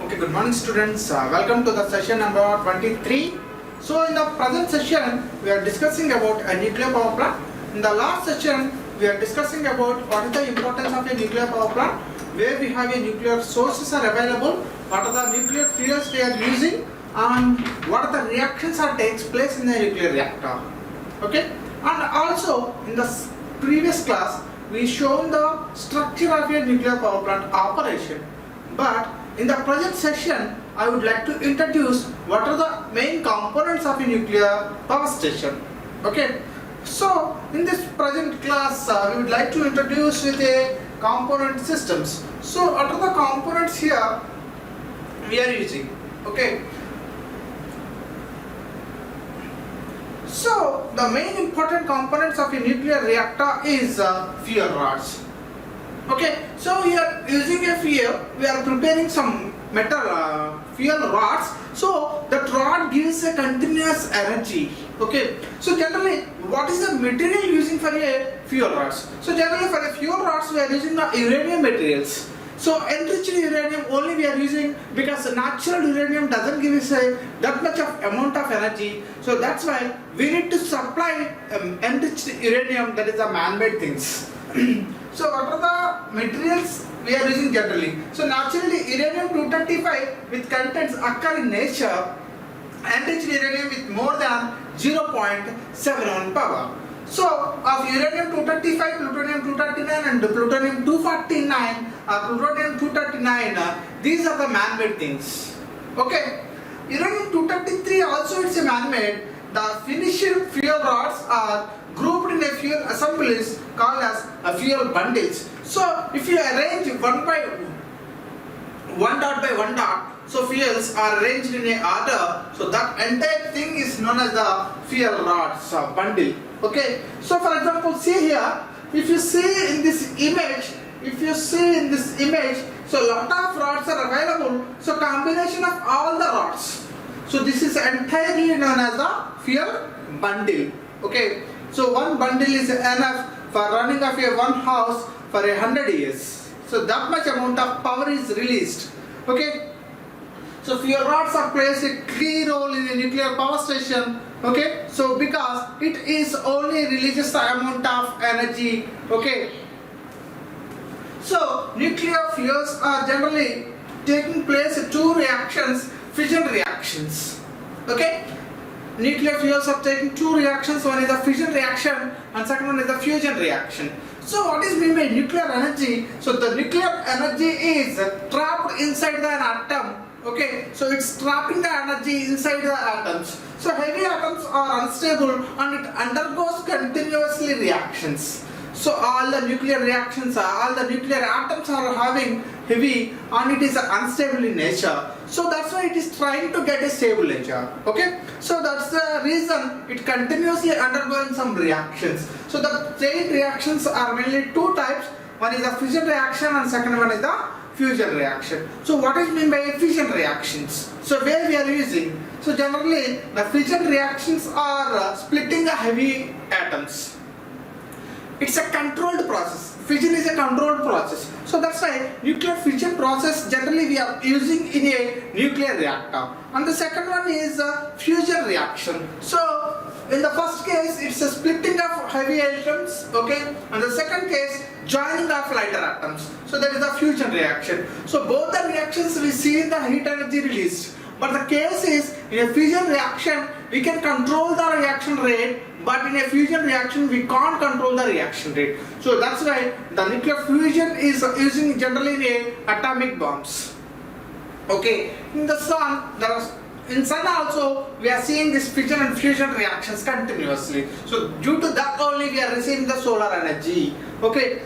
Okay, good morning students. Welcome to the session number 23. So in the present session, we are discussing about a nuclear power plant. In the last session, we are discussing about what is the importance of a nuclear power plant, where we have a nuclear sources are available, what are the nuclear fuels we are using, and what are the reactions that takes place in the nuclear reactor. Okay, and also in the previous class, we shown the structure of a nuclear power plant operation. But in the present session, I would like to introduce what are the main components of a nuclear power station. Okay, so in this present class, we would like to introduce with a component systems. So what are the components here we are using? Okay, so the main important components of a nuclear reactor is fuel rods. Okay, so we are using a fuel, we are preparing some metal fuel rods, so that rod gives a continuous energy. Okay, so generally what is the material using for a fuel rods? So generally for a fuel rods we are using the uranium materials. So enriched uranium only we are using because natural uranium doesn't give us that much of amount of energy. So that's why we need to supply enriched uranium, that is the man-made things. So what are the materials we are using generally? So naturally uranium-235 with contents occur in nature, enriched uranium with more than 0.71 power. So of uranium-235, plutonium-239 and plutonium-249 or plutonium-239, these are the man-made things. Okay, uranium-233 also it's a man-made. The finished fuel rods are grouped in a fuel assemblies called as fuel bundles. So if you arrange one dot by one dot, so fuels are arranged in a order, so that entire thing is known as the fuel rods bundle. Okay, so for example, see here, if you see in this image, so lot of rods are available, so combination of all the rods, so this is entirely known as the fuel bundle. Okay, so one bundle is enough for running of a one house for 100 years. So that much amount of power is released. Okay, so fuel rods are plays a key role in the nuclear power station. Okay, so because it is only releases the amount of energy. Okay, so nuclear fuels are generally taking place in two reactions, fission reactions. Okay, nuclear fuels are taking two reactions, one is the fission reaction and second one is the fusion reaction. So what is meant by nuclear energy? So the nuclear energy is trapped inside the atom. Okay, so it's trapping the energy inside the atoms. So heavy atoms are unstable and it undergoes continuously reactions. So all the nuclear reactions, all the nuclear atoms are having heavy and it is unstable in nature. So that's why it is trying to get a stable nature. Okay, so that's the reason it continuously undergoing some reactions. So the chain reactions are mainly two types. One is the fission reaction and second one is the fusion reaction. So what is meant by fission reactions? So where we are using? So generally the fission reactions are splitting the heavy atoms. It's a controlled process. Fission is a controlled process. So that's why nuclear fission process generally we are using in a nuclear reactor. And the second one is fusion reaction. So in the first case it's a splitting of heavy atoms. Okay, and the second case joining of lighter atoms. So that is the fusion reaction. So both the reactions we see in the heat energy released. But the case is in a fission reaction we can control the reaction rate, but in a fusion reaction we can't control the reaction rate. So that's why the nuclear fusion is using generally in atomic bombs. Okay, in the sun, in sun also we are seeing this fission and fusion reactions continuously. So due to that only we are receiving the solar energy. Okay.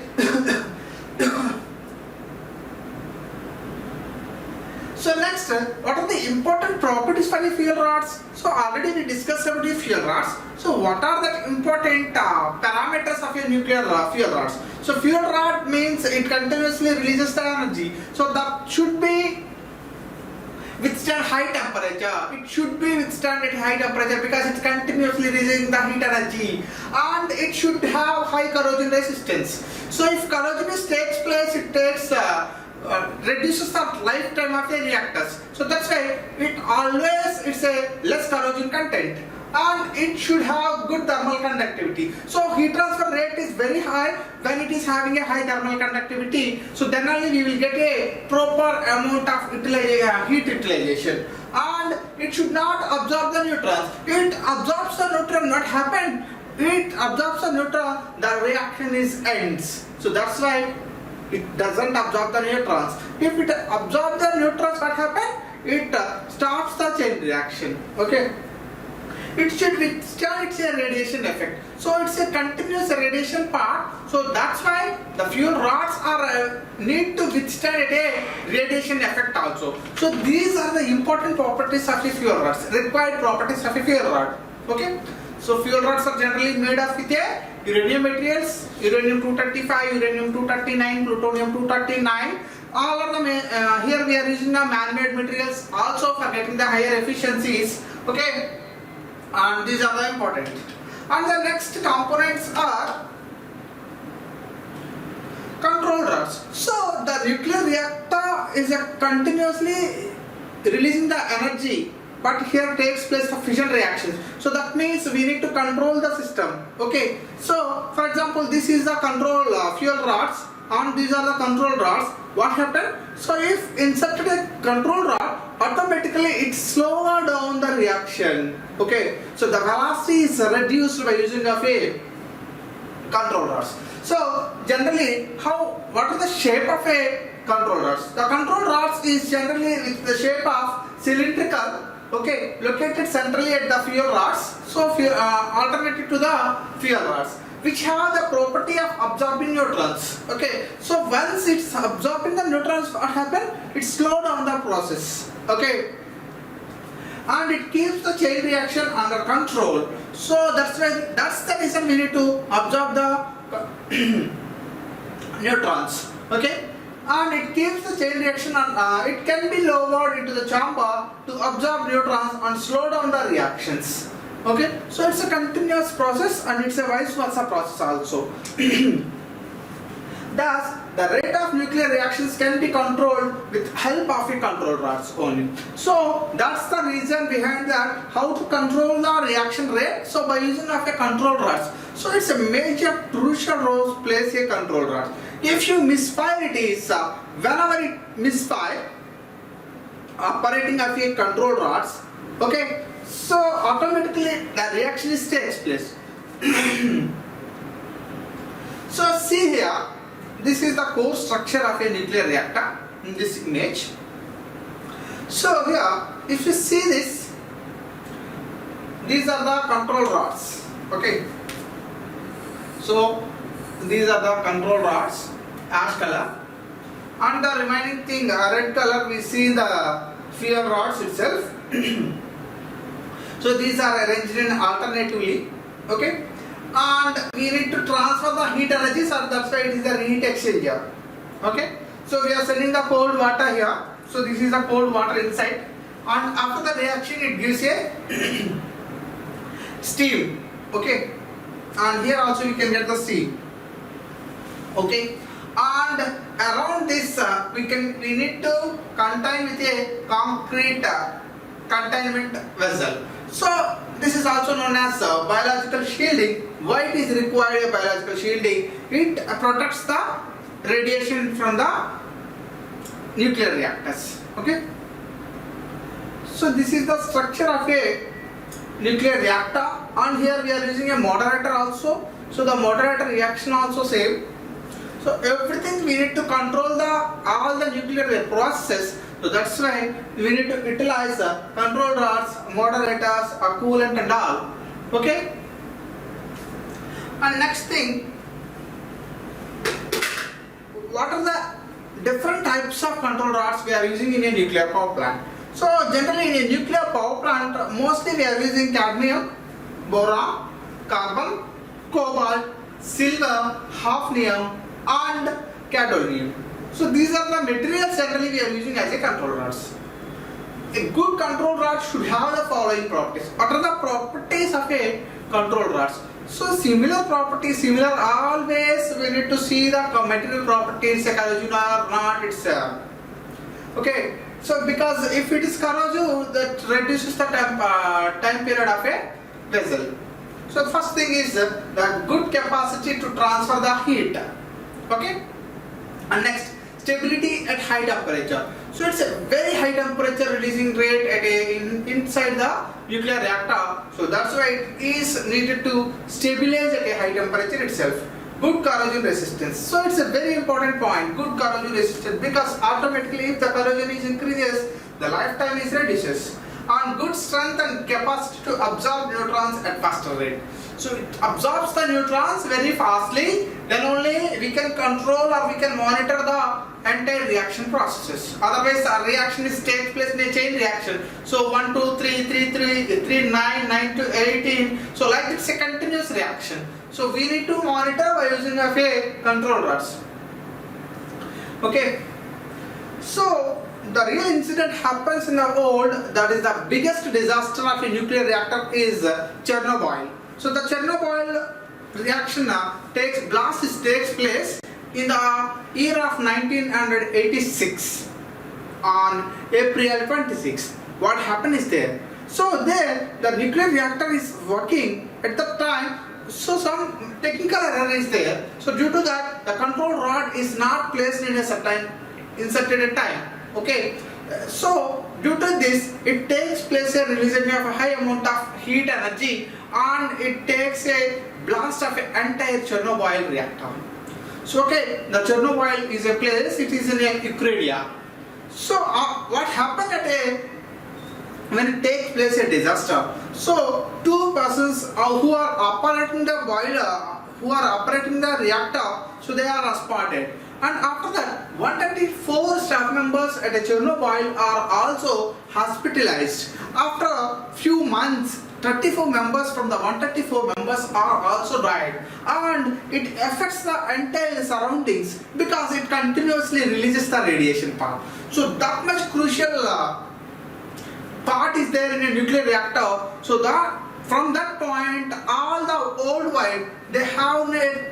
So next, what are the important properties for the fuel rods? So already we discussed about the fuel rods. So what are the important parameters of your nuclear fuel rods? So fuel rod means it continuously releases the energy. So that should be withstand high temperature. It should be withstand at high temperature because it's continuously releasing the heat energy, and it should have high corrosion resistance. So if corrosion takes place, it takes reduces the lifetime of the reactors. So that's why it's a less corrosion content, and it should have good thermal conductivity. So heat transfer rate is very high when it is having a high thermal conductivity. So then only we will get a proper amount of heat utilization. And it should not absorb the neutrons. It absorbs the neutron. What happened? It absorbs the neutron. The reaction ends. So that's why it doesn't absorb the neutrons. If it absorbs the neutrons, what happens? It stops the chain reaction. Okay. It should withstand its radiation effect. So it's a continuous radiation part. So that's why the fuel rods are need to withstand a radiation effect also. So these are the important properties of a fuel rods, required properties of a fuel rod. Okay. So fuel rods are generally made of with a uranium materials, uranium-235, uranium-239, plutonium-239. All of them here we are using the man-made materials also for getting the higher efficiencies. Okay. And these are the important. And the next components are control rods. So the nuclear reactor is a continuously releasing the energy, but here takes place the fission reactions. So that means we need to control the system. Okay. So for example, this is the control fuel rods, and these are the control rods. What happened? So if inserted a control rod, automatically it slows down the reaction. Okay. So the velocity is reduced by using of a control rods. So generally, what is the shape of a control rods? The control rods is generally with the shape of cylindrical. Okay, located centrally at the fuel rods. So alternative to the fuel rods, which have the property of absorbing neutrons. Okay, so once it's absorbing the neutrons, what happens? It slows down the process. Okay, and it keeps the chain reaction under control. So that's the reason we need to absorb the neutrons. Okay, and it keeps the chain reaction, and it can be lowered into the chamber to absorb neutrons and slow down the reactions. Okay, so it's a continuous process, and it's a vice versa process also. Thus, the rate of nuclear reactions can be controlled with help of a control rods only. So that's the reason behind that, how to control the reaction rate. So by using of a control rods. So it's a major crucial role plays a control rod. If you misfire it is, whenever it misfire, operating of a control rods, okay, so automatically the reaction takes place. So see here, this is the core structure of a nuclear reactor in this image. So here, if you see this, these are the control rods. Okay. So these are the control rods, ash color, and the remaining thing, red color, we see the fuel rods itself. So these are arranged in alternatively. Okay. And we need to transfer the heat energy, so that's why it is the heat exchanger. Okay. So we are sending the cold water here. So this is the cold water inside, and after the reaction it gives a steam. Okay. And here also you can get the steam. Okay. And around this we need to contain with a concrete containment vessel. So this is also known as biological shielding. Why it is required a biological shielding? It protects the radiation from the nuclear reactors. Okay. So this is the structure of a nuclear reactor, and here we are using a moderator also. So the moderator reaction also same. So everything we need to control all the nuclear processes. So that's why we need to utilize control rods, moderators, coolant and all. Okay. And next thing, what are the different types of control rods we are using in a nuclear power plant? So generally in a nuclear power plant, mostly we are using cadmium, boron, carbon, cobalt, silver, hafnium and gadolinium. So these are the materials generally we are using as a control rods. a good control rod should have the following properties. What are the properties of a control rods? So similar properties, always we need to see the material properties, corrosion or not, it's okay. So because if it is corrosive, that reduces the time period of a vessel. So first thing is the good capacity to transfer the heat, okay. And next, stability at high temperature. So it's a very high temperature releasing rate at inside the nuclear reactor. So that's why it is needed to stabilize at a high temperature itself. Good corrosion resistance. So it's a very important point. Good corrosion resistance, because automatically if the corrosion is increases, the lifetime is reduces. And good strength and capacity to absorb neutrons at faster rate. So it absorbs the neutrons very fastly, then only we can control or we can monitor the entire reaction processes. Otherwise our reaction takes place in a chain reaction. So 1, 2, 3, 3, 3, 3, 9, 9 to 18. So like it's a continuous reaction. So we need to monitor by using of a control rods. Okay. So the real incident happens in the world, that is the biggest disaster of a nuclear reactor is Chernobyl. So the Chernobyl reaction takes place in the year of 1986 on April 26. What happened is there. So there the nuclear reactor is working at the time. So some technical error is there. So due to that, the control rod is not placed in a certain inserted time. Okay. So due to this, it takes place a releasing of a high amount of heat energy, and it takes a blast of an entire Chernobyl reactor. So okay, the Chernobyl is a place, it is in a Ukraine. So what happened when it takes place a disaster? So two persons who are operating the boiler, who are operating the reactor, so they are spotted. And after that, 134 staff members at Chernobyl are also hospitalized. After a few months, 34 members from the 134 members are also died, and it affects the entire surroundings because it continuously releases the radiation part. So that much crucial part is there in a nuclear reactor. So that from that point, all the worldwide they have a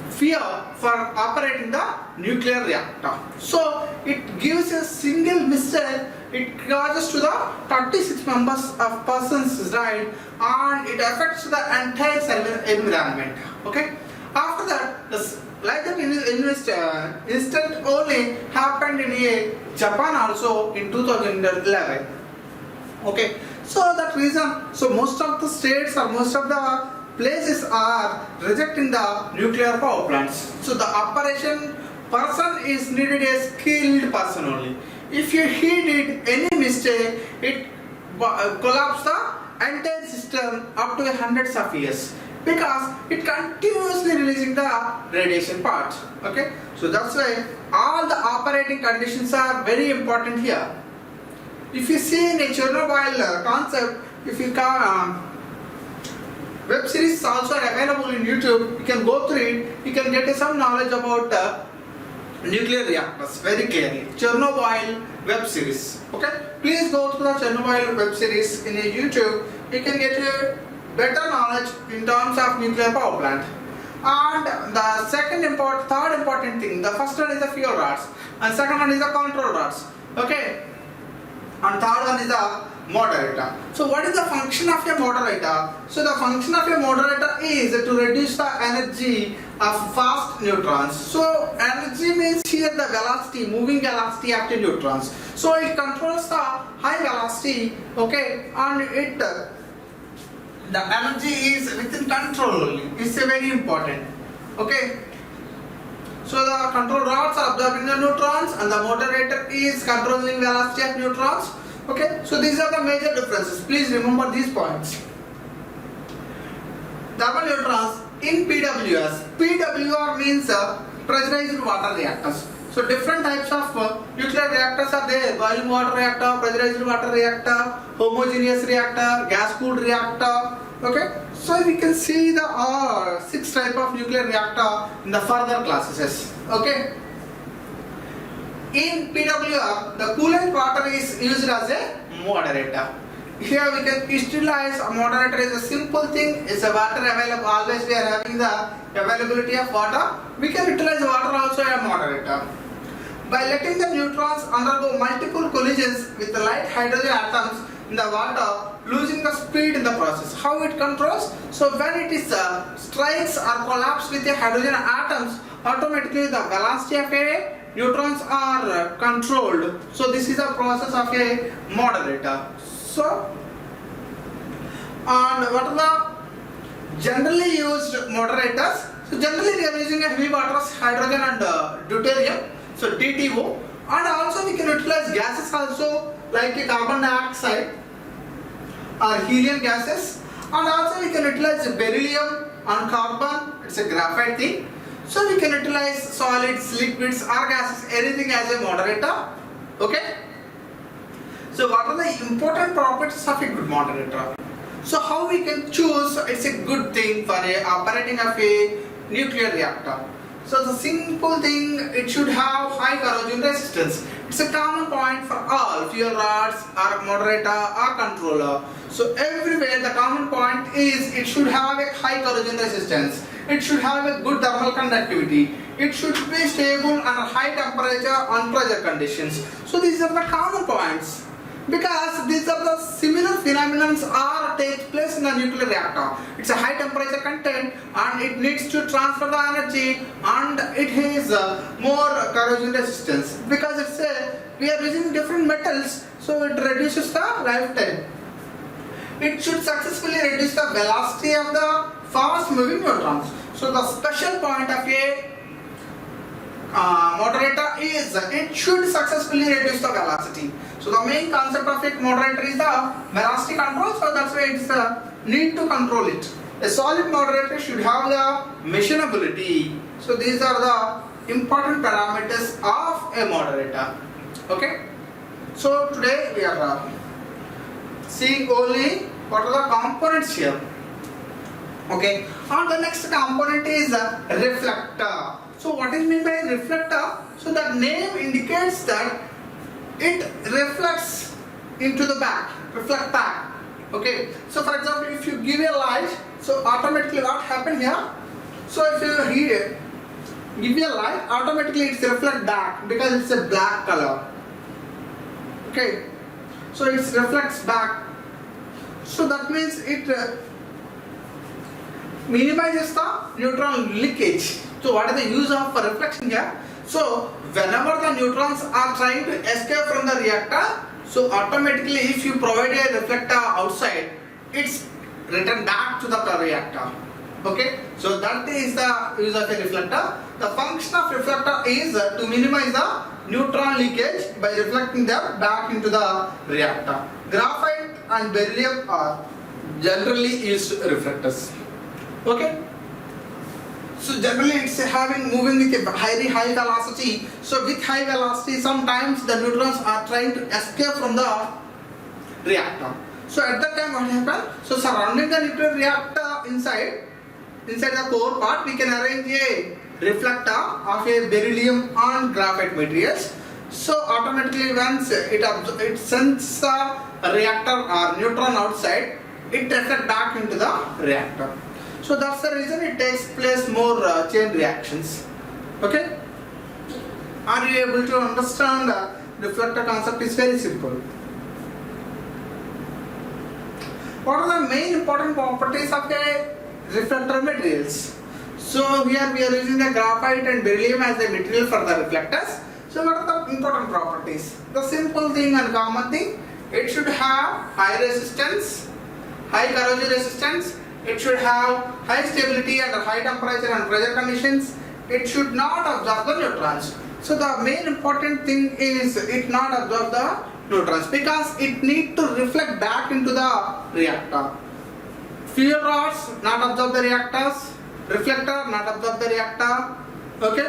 fear for operating the nuclear reactor. So it gives a single mistake, it causes to the 36 members of persons died, and it affects the entire environment. Okay. After that, like that instant only happened in Japan also in 2011. Okay. So that reason, so most of the states or most of the places are rejecting the nuclear power plants. So the operation person is needed a skilled person only. If he did any mistake, it collapses the entire system up to hundreds of years, because it continuously releasing the radiation part. Okay, so that's why all the operating conditions are very important here. If you see in a Chernobyl concept, if you can web series also are available in YouTube. You can go through it. You can get some knowledge about nuclear reactors very clearly. Chernobyl web series. Okay, please go through the Chernobyl web series in YouTube. You can get a better knowledge in terms of nuclear power plant. And the third important thing. The first one is the fuel rods, and second one is the control rods. Okay, and third one is the moderator. So what is the function of a moderator? So the function of a moderator is to reduce the energy of fast neutrons. So energy means here the velocity, moving velocity of the neutrons. So it controls the high velocity, okay, and it the energy is within control only. It's a very important. Okay. So the control rods are absorbing the neutrons, and the moderator is controlling velocity of neutrons. Okay, so these are the major differences. Please remember these points. Thermal neutrons in PWRs. PWR means pressurized water reactors. So different types of nuclear reactors are there: boiling water reactor, pressurized water reactor, homogeneous reactor, gas cooled reactor. Okay, so we can see the 6 types of nuclear reactor in the further classes. Okay. In PWR, the coolant water is used as a moderator. Here we can utilize a moderator is a simple thing. It's a water available. Always we are having the availability of water. We can utilize water also as a moderator. By letting the neutrons undergo multiple collisions with the light hydrogen atoms in the water, losing the speed in the process. How it controls? So when it is strikes or collapse with the hydrogen atoms, automatically the velocity of a neutrons are controlled. So this is a process of a moderator. So, and what are the generally used moderators? So generally we are using a heavy waters, hydrogen and deuterium, so DTO, and also we can utilize gases also like a carbon dioxide or helium gases, and also we can utilize beryllium and carbon, it's a graphite thing. So we can utilize solids, liquids or gases, anything as a moderator. Okay. So what are the important properties of a good moderator? So how we can choose it's a good thing for a operating of a nuclear reactor. So the simple thing, it should have high corrosion resistance. It's a common point for all fuel rods or moderator or controller. So everywhere the common point is it should have a high corrosion resistance. It should have a good thermal conductivity. It should be stable under high temperature and pressure conditions. So these are the common points. Because these are the similar phenomena are take place in a nuclear reactor. It's a high temperature content and it needs to transfer the energy and it has more corrosion resistance. Because it's we are using different metals, so it reduces the lifetime. It should successfully reduce the velocity of the fast moving neutrons. So the special point of a moderator is it should successfully reduce the velocity. So the main concept of a moderator is the velocity control, so that's why it's need to control it. A solid moderator should have the machinability. So these are the important parameters of a moderator. Okay. So today we are seeing only what are the components here. Okay. And the next component is reflector. So what is meant by reflector? So the name indicates that it reflects into the back, reflect back. Okay. So for example, if you give a light, so automatically what happen here? So if you here give a light, automatically it's reflect back because it's a black color. Okay. So it reflects back. So that means it minimizes the neutron leakage. So what is the use of reflection here? So whenever the neutrons are trying to escape from the reactor, so automatically if you provide a reflector outside, it's returned back to the reactor. Okay, so that is the use of a reflector. The function of reflector is to minimize the neutron leakage by reflecting them back into the reactor. Graphite and beryllium are generally used reflectors. Okay. So generally it's having moving with a very high velocity. So with high velocity, sometimes the neutrons are trying to escape from the reactor. So at that time what happens? So surrounding the nuclear reactor inside the core part, we can arrange a reflector of a beryllium and graphite materials. So automatically once it sends the reactor or neutron outside, it reflects back into the reactor. So that's the reason it takes place more chain reactions. Okay? Are you able to understand the reflector concept is very simple. What are the main important properties of the reflector materials? So here we are using the graphite and beryllium as the material for the reflectors. So what are the important properties? The simple thing and common thing, it should have high resistance, high corrosion resistance. It should have high stability under high temperature and pressure conditions. It should not absorb the neutrons. So the main important thing is it not absorb the neutrons because it need to reflect back into the reactor. Fuel rods not absorb the reactors. Reflector not absorb the reactor. Okay.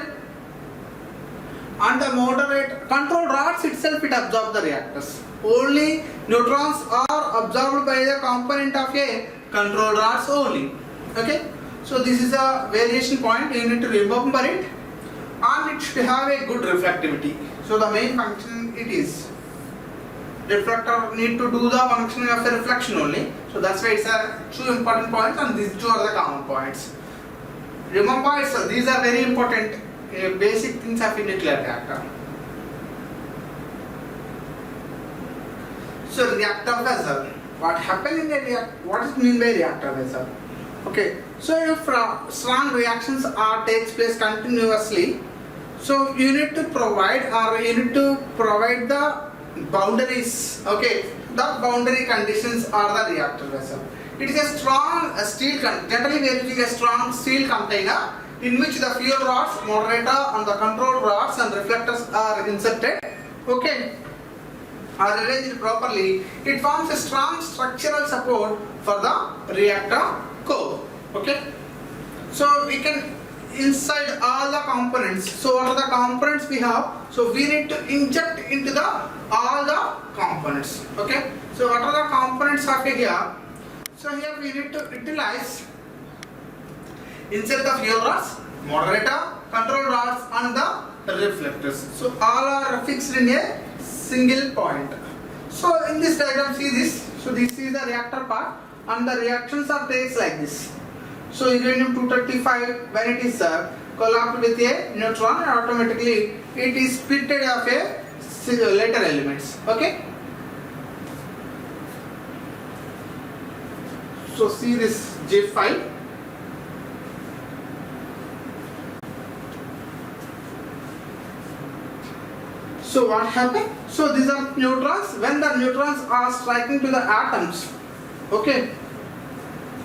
And the moderate control rods itself it absorb the reactors. Only neutrons are absorbed by the component of a control rods only. Okay. So this is a variation point, you need to remember it, and it should have a good reflectivity. So the main function it is. Reflector need to do the functioning of a reflection only. So that's why it's a two important points, and these two are the common points. Remember, these are very important basic things of a nuclear reactor. So reactor vessel. What happens in a reactor? What is mean by reactor vessel? Okay. So if strong reactions takes place continuously, so you need to provide the boundaries. Okay, the boundary conditions are the reactor vessel. It is a strong steel generally we are using a strong steel container in which the fuel rods, moderator and the control rods and reflectors are inserted. Okay, are arranged properly. It forms a strong structural support for the reactor core. Okay, so we can inside all the components. So what are the components we have? So we need to inject into all the components. Okay, so what are the components of here? So here we need to utilize insert the fuel rods, moderator, control rods and the reflectors. So all are fixed in a single point. So in this diagram, see this. So this is the reactor part and the reactions are takes like this. So uranium-235 when it is collapsed with a neutron, automatically it is splitted of a later elements. Okay. So see this GIF file. So what happened? So these are neutrons. When the neutrons are striking to the atoms, okay,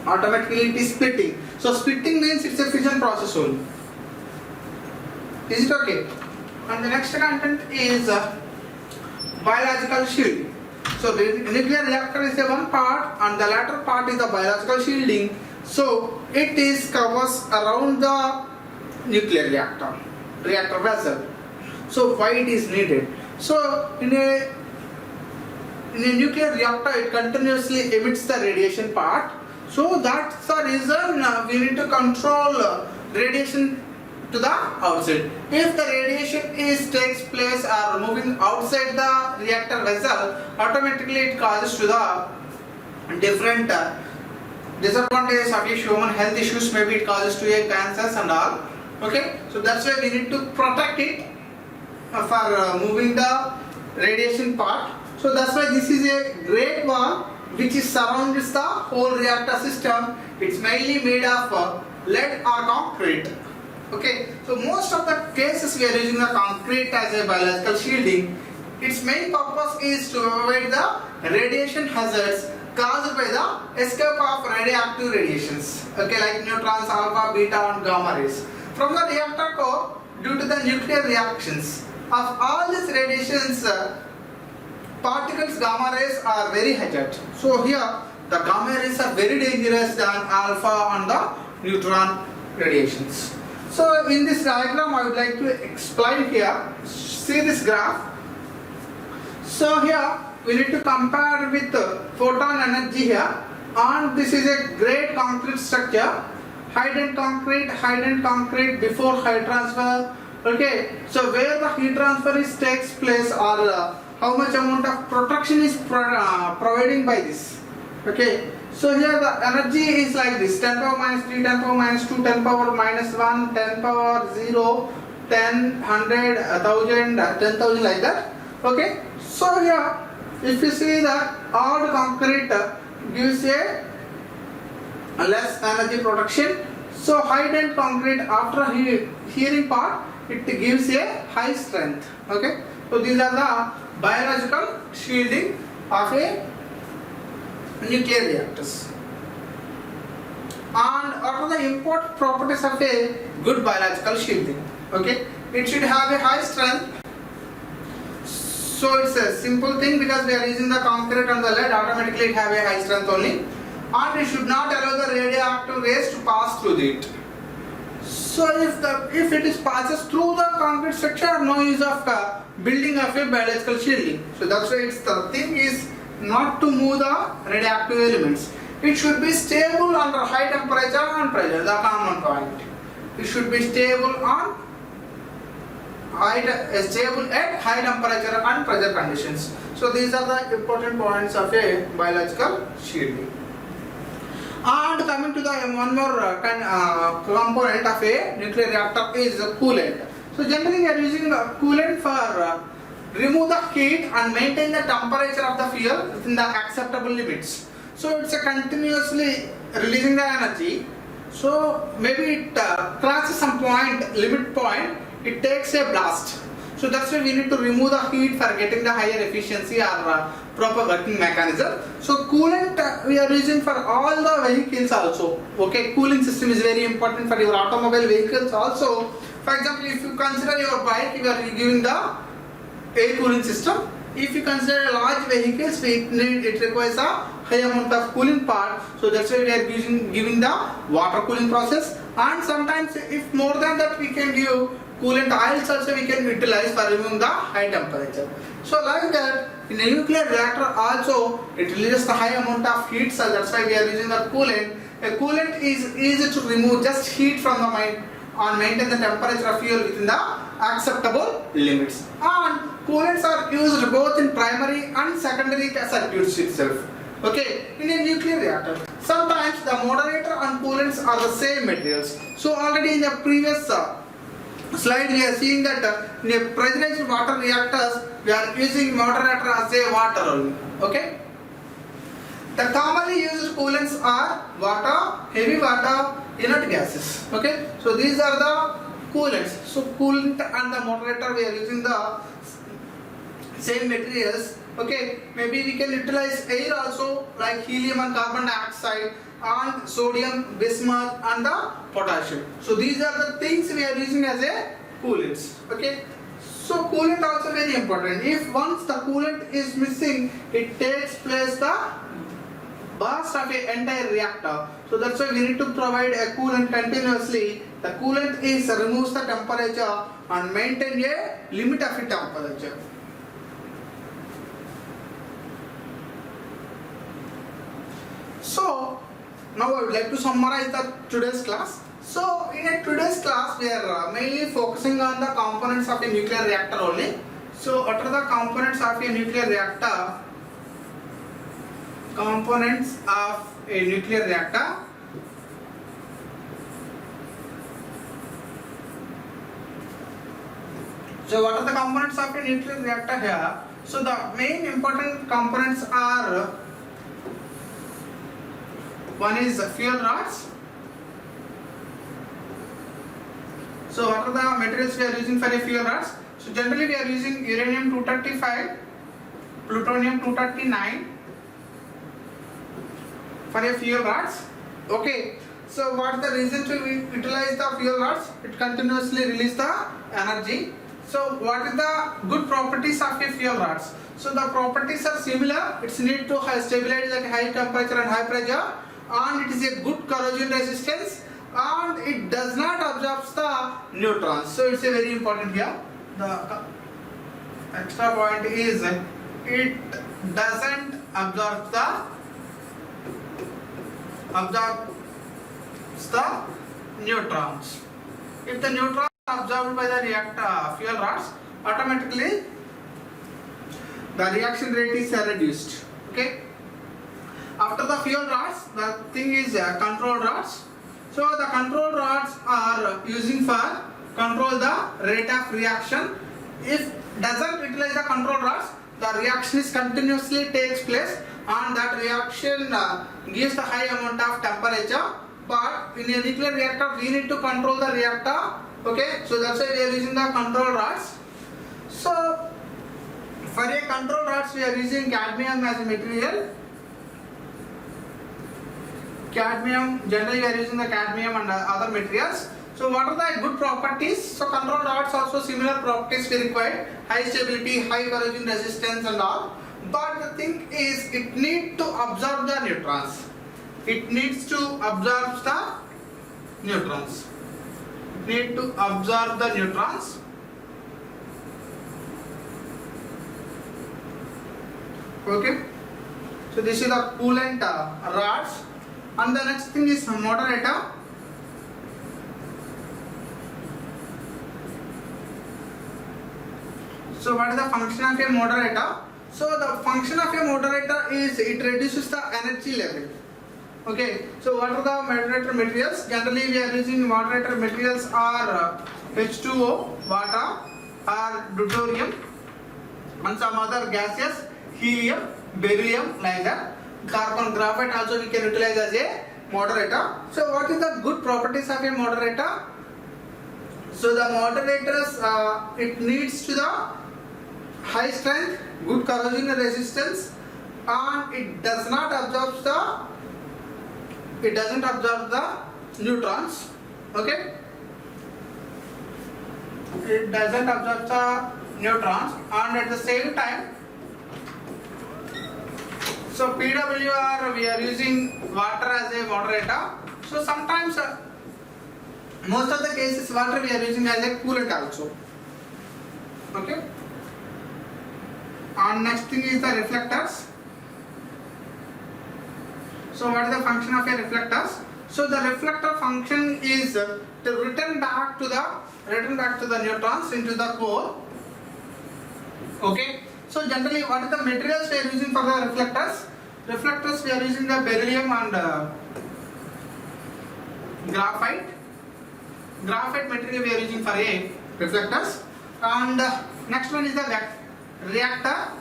automatically it is splitting. So splitting means it's a fission process only. Is it okay? And the next content is biological shielding. So the nuclear reactor is the one part and the latter part is the biological shielding. So it is covers around the nuclear reactor vessel. So why it is needed? So in a nuclear reactor it continuously emits the radiation part. So that's the reason we need to control radiation to the outside. If the radiation takes place or moving outside the reactor vessel, automatically it causes to the different disadvantages of human health issues. Maybe it causes to a cancers and all. Okay, so that's why we need to protect it for moving the radiation part. So that's why this is a great wall which is surrounds the whole reactor system. It's mainly made of lead or concrete. Okay, so most of the cases we are using the concrete as a biological shielding. Its main purpose is to avoid the radiation hazards caused by the escape of radioactive radiations. Okay, like neutrons, alpha, beta and gamma rays from the reactor core due to the nuclear reactions. Of all these radiations, particles gamma rays are very hazardous. So here the gamma rays are very dangerous than alpha and the neutron radiations. So in this diagram I would like to explain here. See this graph. So here we need to compare with photon energy here, and this is a great concrete structure. High-density concrete before heat transfer. Okay, so where the heat transfer takes place or how much amount of protection is providing by this. Okay, so here the energy is like this: 10 power minus 3, 10 power minus 2, 10 power minus 1, 10 power 0, 10, 100, 1000, 10,000 like that. Okay, so here if you see that hard concrete gives a less energy production. So high density concrete after hearing part it gives a high strength. Okay, so these are the biological shielding of a nuclear reactors. And what are the important properties of a good biological shielding? Okay, it should have a high strength. So it's a simple thing because we are using the concrete and the lead, automatically it have a high strength only. And it should not allow the radioactive rays to pass through it. So if it is passes through the concrete structure, no use of building of a biological shielding. So that's why the thing is not to move the radioactive elements. It should be stable under high temperature and pressure, the common point. It should be stable on stable at high temperature and pressure conditions. So these are the important points of a biological shielding. And coming to the one more component of a nuclear reactor is coolant. So generally we are using coolant for remove the heat and maintain the temperature of the fuel within the acceptable limits. So it's a continuously releasing the energy. So maybe it crosses some limit point, it takes a blast. So that's why we need to remove the heat for getting the higher efficiency or proper working mechanism. So coolant we are using for all the vehicles also. Okay, cooling system is very important for your automobile vehicles also. For example, if you consider your bike, you are giving the air cooling system. If you consider large vehicles, it requires a high amount of cooling part. So that's why we are giving the water cooling process. And sometimes if more than that we can give coolant oils also we can utilize for removing the high temperature. So like that, in a nuclear reactor also it releases the high amount of heat, so that's why we are using the coolant. A coolant is easy to remove just heat from the mind and maintain the temperature of fuel within the acceptable limits. And coolants are used both in primary and secondary circuits itself. Okay, in a nuclear reactor, sometimes the moderator and coolants are the same materials. So already in the previous slide we are seeing that in a pressurized water reactors we are using moderator as a water only. Okay. The commonly used coolants are water, heavy water, inert gases. Okay. So these are the coolants. So coolant and the moderator we are using the same materials. Okay. Maybe we can utilize air also, like helium and carbon dioxide, and sodium, bismuth and the potassium. So these are the things we are using as a coolants. Okay. So coolant also very important. If once the coolant is missing, it takes place the burst of an entire reactor. So that's why we need to provide a coolant continuously. The coolant removes the temperature and maintain a limit of the temperature. So now I would like to summarize the today's class. So in today's class we are mainly focusing on the components of a nuclear reactor only. So what are the components of a nuclear reactor? Components of a nuclear reactor. So what are the components of a nuclear reactor here? So the main important components are, one is fuel rods. So what are the materials we are using for a fuel rods? So generally we are using uranium-235, plutonium-239 for a fuel rods. Okay. So what is the reason to utilize the fuel rods? It continuously releases the energy. So what is the good properties of a fuel rods? So the properties are similar. It's need to stabilize at high temperature and high pressure, and it is a good corrosion resistance, and it does not absorb the neutrons. So it's a very important here. The extra point is it doesn't absorb the neutrons. If the neutrons are absorbed by the reactor fuel rods, automatically the reaction rate is reduced. Okay. After the fuel rods, the thing is control rods. So the control rods are using for control the rate of reaction. If doesn't utilize the control rods, the reaction is continuously takes place, and that reaction gives the high amount of temperature. But in a nuclear reactor, we need to control the reactor. Okay, so that's why we are using the control rods. So for a control rods, we are using cadmium as a material. Cadmium, generally we are using the cadmium and other materials. So what are the good properties? So control rods also similar properties we require: high stability, high corrosion resistance and all. But the thing is, it needs to absorb the neutrons. It needs to absorb the neutrons. Need to absorb the neutrons. Okay. So this is the coolant rods. And the next thing is moderator. So what is the function of a moderator? So the function of a moderator is it reduces the energy level. Okay, so what are the moderator materials? Generally we are using moderator materials are H2O, water, or deuterium, and some other gases, helium, beryllium, like that. Carbon graphite also we can utilize as a moderator. So what is the good properties of a moderator? So the moderators, it needs to the high strength, good corrosion resistance, and it doesn't absorb the neutrons. Okay, it doesn't absorb the neutrons, and at the same time, so PWR we are using water as a moderator. So sometimes most of the cases water we are using as a coolant also. Okay, and next thing is the reflectors. So what is the function of a reflectors? So the reflector function is to return back to the neutrons into the core. Okay, so generally what is the materials we are using for the reflectors? Reflectors we are using the beryllium and graphite. Graphite material we are using for a reflectors. And next one is the reactor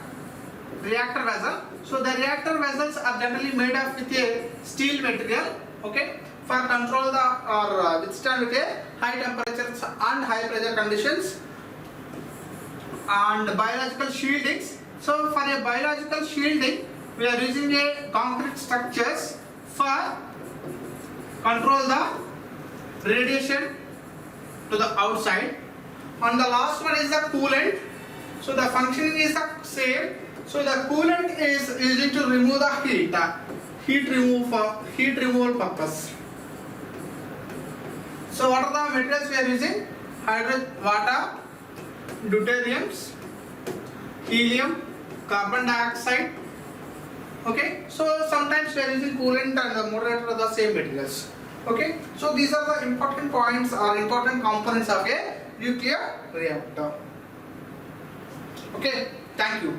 vessel. So the reactor vessels are generally made of with a steel material. Okay, for control or withstand with a high temperatures and high pressure conditions. And biological shieldings. So for a biological shielding, we are using a concrete structures for control the radiation to the outside. And the last one is the coolant. So the functioning is the same. So the coolant is used to remove the heat removal purpose. So what are the materials we are using? Water, deuteriums, helium, carbon dioxide. Okay, so sometimes we are using coolant and the moderator are the same materials. Okay, so these are the important points or important components of a nuclear reactor. Okay, thank you.